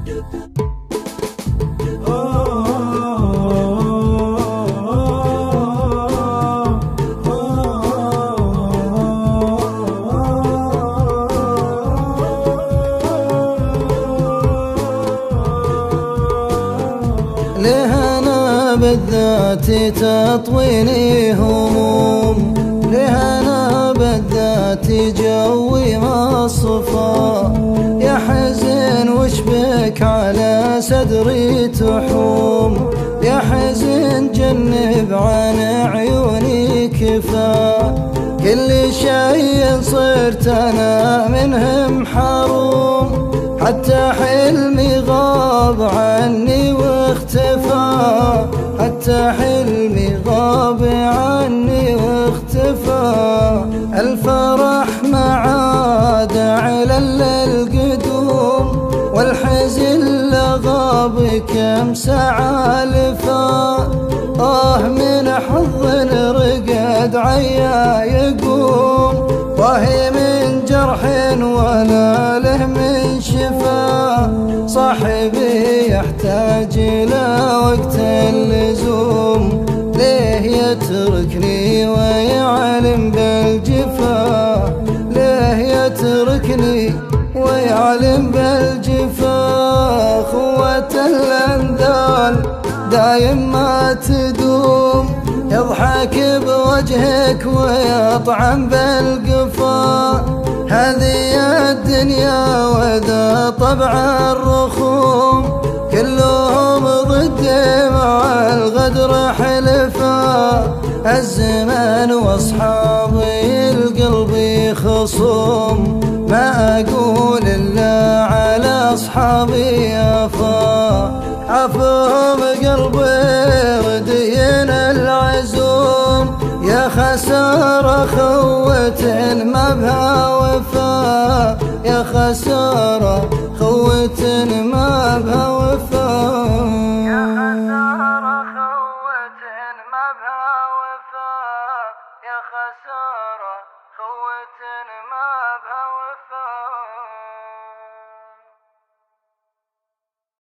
لهنا بالذات تطويني هموم، لهنا بالذات جوي ما صفا، يا حزن وش بك على صدري تحوم، يا حزن جنب عن عيوني كفا، كل شيء صرت أنا منهم حروم، حتى حلمي غاب عني واختفى، حتى حلمي غاب عني واختفى، الفرح ما عاد على القدوم، والحزن لغاب كم ساعة لفا، من حظ رقد عيا يقوم، وهي من جرح ولا له من شفا، صاحبي يحتاج إلى وقت اللزوم، ليه يتركني ويعلم بالجفا، ليه يتركني ويعلم بالجفا، خوة الأنذال دايم ما تدوم، يضحك بوجهك ويطعن بالقفا، هذه الدنيا وذا طبع الرخوم، كلهم ضدي مع الغدر حلفا، الزمان واصحابي القلب خصوم، ما اقول الا على اصحابي عفا، عفهم قلبي ردين العزوم، يا خسارة خوة ما بها وفا، يا خسارة خوة ما بها وفا، يا خسارة خوة ما بها وفا، يا خسارة خوة ما بها وفا.